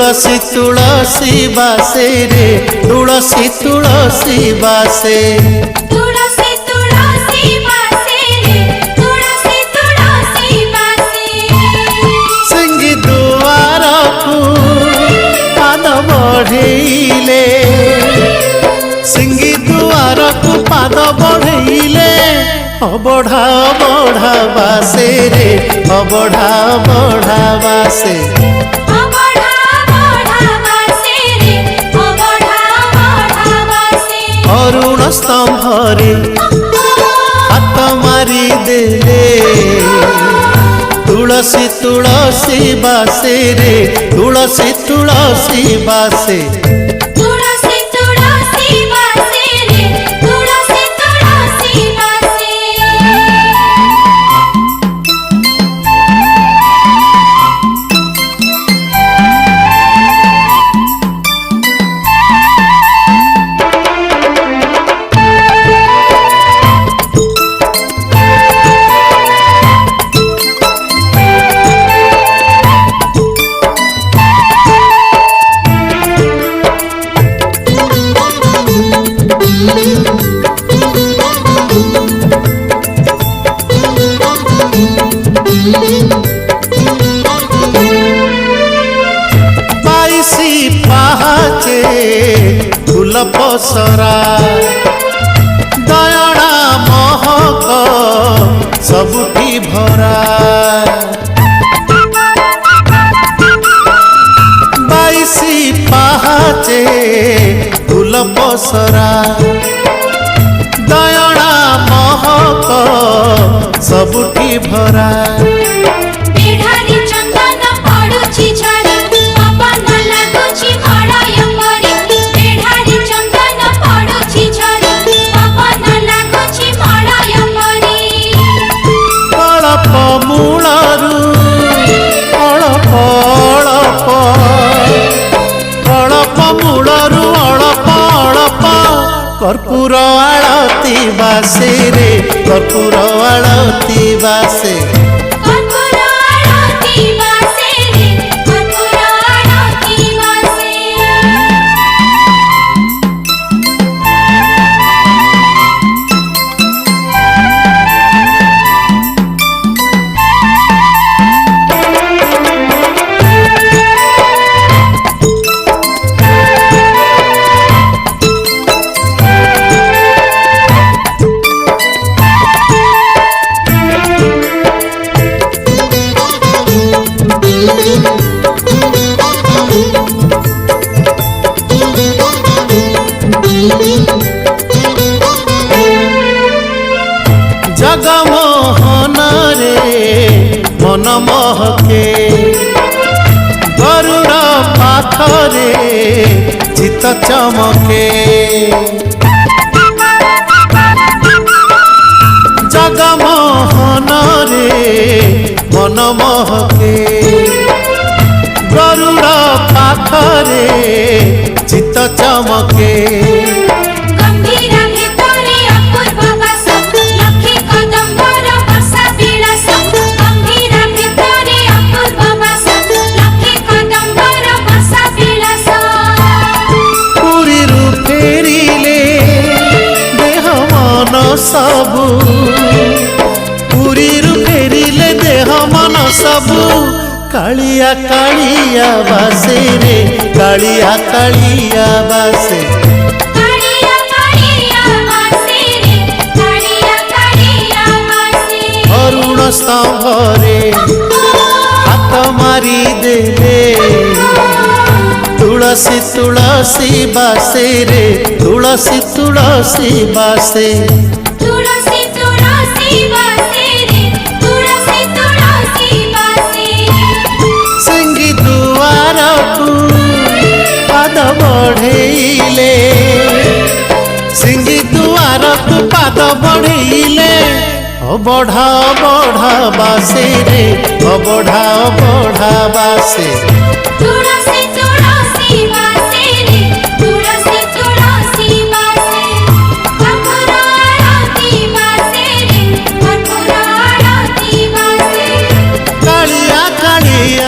तुलसी तुलसी बासे रे तुलसी तुलसी बासे तुलसी तुलसी बासे रे तुलसी तुलसी बासे सिंगी दुआर को पाद बढ़ेले सिंगी दुआर को पाद बढ़ेले अबढ़ा बढ़ा बासे रे अबढ़ा बढ़ा बासे अरुण स्तंभरे हाथ मारी देले तुलसी तुलसी बासे रे तुलसी तुलसी बासे तुलसी तुलसी बासे रे तुलसी तुलसी बासे बाईसी पहाचे फूल पसरा दयणा महक सबुठी भरा बाईसी पहाचे फूल पसरा दयणा महक सबुठी भरा बेढारी चंदन पडुछि झरी पवन लागुछि मडय मरी बेढारी चंदन पडुछि झरी पवन लागुछि मडय मरी अळप मूलरू अळप अळप अळप मूलरू अळप अळप कर्पूर आळती बासे रे कर्पूर आळती बासे कर्पूर आळती बासे रे कर्पूर आळती बासे जगमोहन रे मन महके गरुड़ पाखरे चित चमके जगमोहन रे मन महके गरुड़ पाखरे चित चमके गंभीर भितरे अपूर्व वास लक्ष्मी कदम्बर वर्षा विलास गंभीर भितरे अपूर्व वास लक्ष्मी कदम्बर वर्षा विलास पुरी फेरिले देह मन सबु पुरी फेरिले देह मन सबु कालिया कालिया बासे रे कालिया कालिया बासे कालिया कालिया बासे रे कालिया कालिया बासे अरुण स्तंभरे हाथ मारी देले तुलसी तुलसी बासे रे तुलसी तुलसी बासे तुलसी तुलसी बासे रे तुलसी तुलसी बासे सिंगी दुआर को पाद बढ़ेले सिंगी दुआर को पाद बढ़ेले अबढ़ा बढ़ा बासे रे अबढ़ा बढ़ा बासे